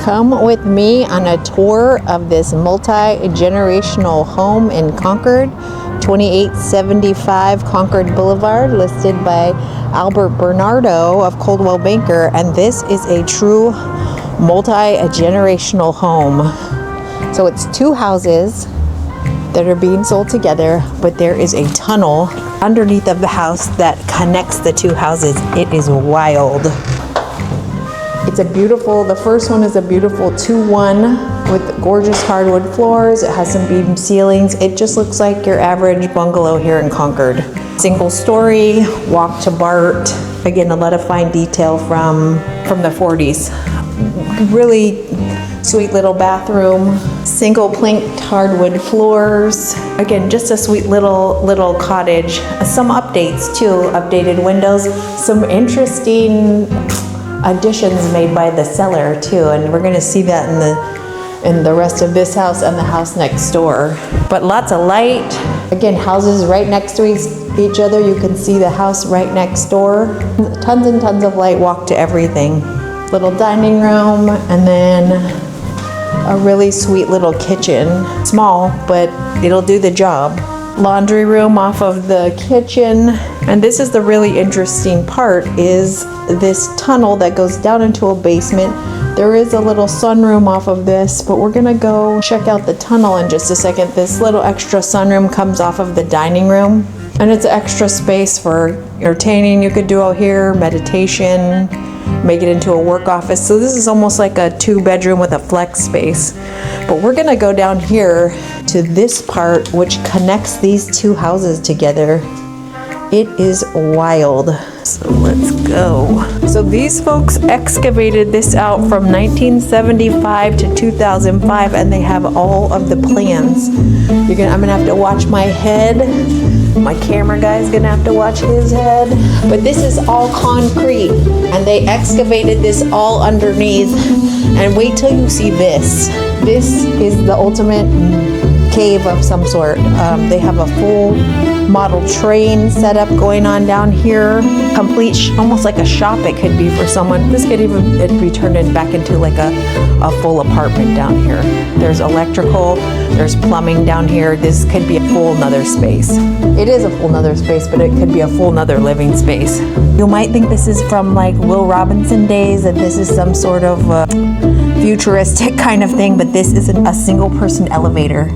Come with me on a tour of this multi-generational home in Concord, 2875 Concord Boulevard, listed by Albert Bernardo of Coldwell Banker, and this is a true multi-generational home. So it's two houses that are being sold together, but there is a tunnel underneath of the house that connects the two houses. It is wild. It's a beautiful, the first one is a beautiful 2-1 with gorgeous hardwood floors. It has some beam ceilings. It just looks like your average bungalow here in Concord. Single story, walk to BART. Again, a lot of fine detail from the 40s. Really sweet little bathroom, single planked hardwood floors. Again, just a sweet little cottage. Some updates too, updated windows, some interesting additions made by the seller too, and we're gonna see that in the rest of this house and the house next door. But lots of light. Again, houses right next to each other. You can see the house right next door. Tons and tons of light, walk to everything. Little dining room, and then a really sweet little kitchen. Small, but it'll do the job. Laundry room off of the kitchen. And this is the really interesting part, is this tunnel that goes down into a basement. There is a little sunroom off of this, but we're gonna go check out the tunnel in just a second. This little extra sunroom comes off of the dining room, and it's extra space for entertaining. You could do out here, meditation, make it into a work office. So this is almost like a 2-bedroom with a flex space. But we're gonna go down here to this part, which connects these two houses together. It is wild. So let's go. So these folks excavated this out from 1975 to 2005, and they have all of the plans. I'm gonna have to watch my head. My camera guy's gonna have to watch his head. But this is all concrete, and they excavated this all underneath. And wait till you see this. This is the ultimate cave of some sort. They have a full model train setup going on down here. Complete, almost like a shop it could be for someone. This could even be turned back into like a full apartment down here. There's electrical, there's plumbing down here. This could be a full nother space. It is a full nother space, but it could be a full nother living space. You might think this is from like Will Robinson days, that this is some sort of futuristic kind of thing, but this isn't a single person elevator.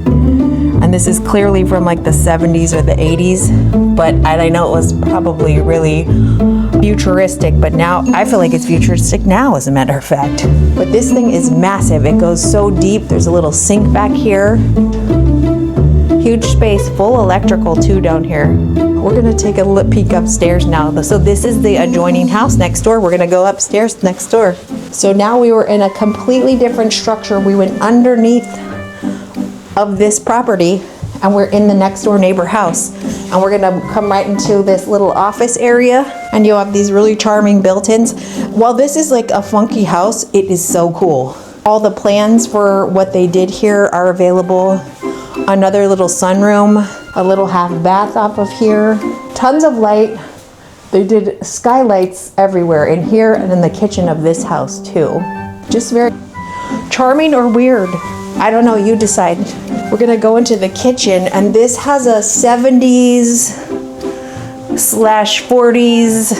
And this is clearly from like the 70s or the 80s, but I know it was probably really futuristic, but now I feel like it's futuristic now, as a matter of fact. But this thing is massive. It goes so deep. There's a little sink back here. Huge space, full electrical too down here. We're gonna take a peek upstairs now. So this is the adjoining house next door. We're gonna go upstairs next door. So now we were in a completely different structure. We went underneath of this property, and we're in the next door neighbor house, and we're gonna come right into this little office area, and you'll have these really charming built-ins. While this is like a funky house, it is so cool. All the plans for what they did here are available. Another little sunroom, a little half bath off of here, tons of light. They did skylights everywhere, in here and in the kitchen of this house too. Just very charming or weird. I don't know, you decide. We're gonna go into the kitchen, and this has a 70s/40s.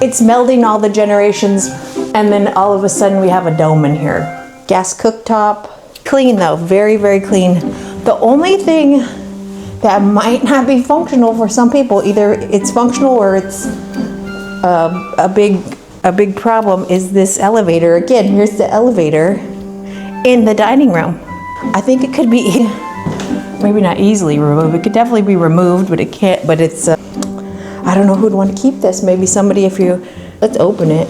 It's melding all the generations, and then all of a sudden we have a dome in here. Gas cooktop. Clean though, very, very clean. The only thing that might not be functional for some people, either it's functional or it's a big problem, is this elevator. Again, here's the elevator in the dining room. I think it could be maybe not easily removed. It could definitely be removed, but it can't. But it's I don't know who'd want to keep this. Maybe somebody. Let's open it.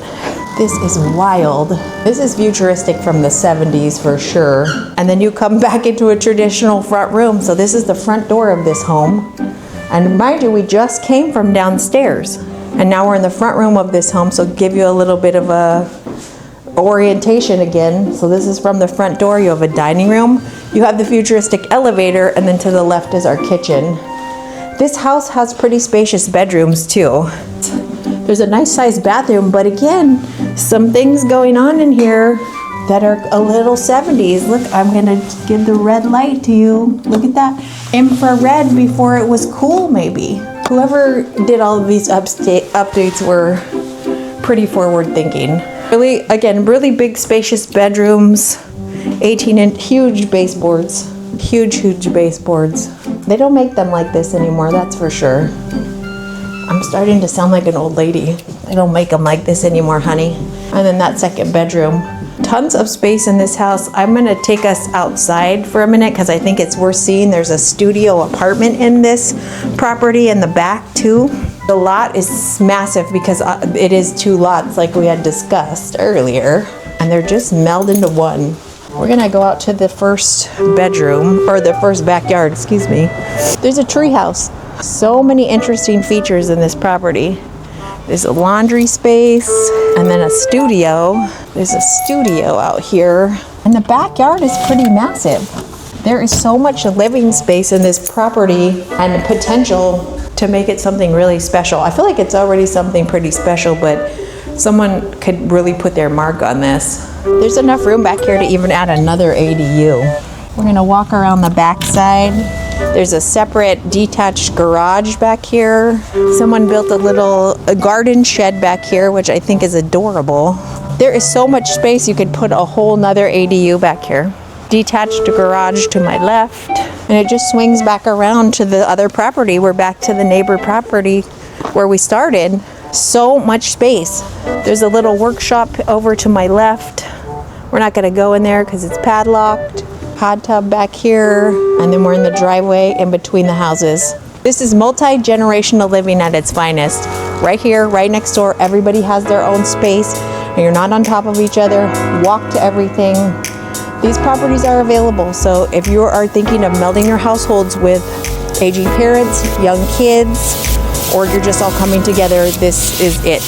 This is wild. This is futuristic from the 70s for sure. And then you come back into a traditional front room. So this is the front door of this home. And mind you, we just came from downstairs, and now we're in the front room of this home. So give you a little bit of a orientation again. So this is from the front door. You have a dining room, you have the futuristic elevator, and then to the left is our kitchen. This house has pretty spacious bedrooms too. There's a nice sized bathroom, but again, some things going on in here. that are a little 70s. Look, I'm gonna give the red light to you. Look at that. Infrared before it was cool, maybe. Whoever did all of these updates were pretty forward thinking. Really, again, really big spacious bedrooms, 18-inch, huge baseboards, huge baseboards. They don't make them like this anymore, that's for sure. I'm starting to sound like an old lady. They don't make them like this anymore, honey. And then that second bedroom. Tons of space in this house. I'm gonna take us outside for a minute because I think it's worth seeing. There's a studio apartment in this property in the back too. The lot is massive because it is 2 lots like we had discussed earlier, and they're just melded into one. We're gonna go out to the first bedroom, or the first backyard, excuse me. There's a tree house. So many interesting features in this property. There's a laundry space and then a studio. There's a studio out here. And the backyard is pretty massive. There is so much living space in this property and potential to make it something really special. I feel like it's already something pretty special, but someone could really put their mark on this. There's enough room back here to even add another ADU. We're gonna walk around the back side. There's a separate detached garage back here. Someone built a garden shed back here, which I think is adorable. There is so much space, you could put a whole nother ADU back here. Detached garage to my left, and it just swings back around to the other property. We're back to the neighbor property where we started. So much space. There's a little workshop over to my left. We're not gonna go in there because it's padlocked. Hot tub back here, and then we're in the driveway in between the houses. This is multi-generational living at its finest. Right here, right next door, everybody has their own space, and you're not on top of each other. Walk to everything. These properties are available, so if you are thinking of melding your households with aging parents, young kids, or you're just all coming together, this is it.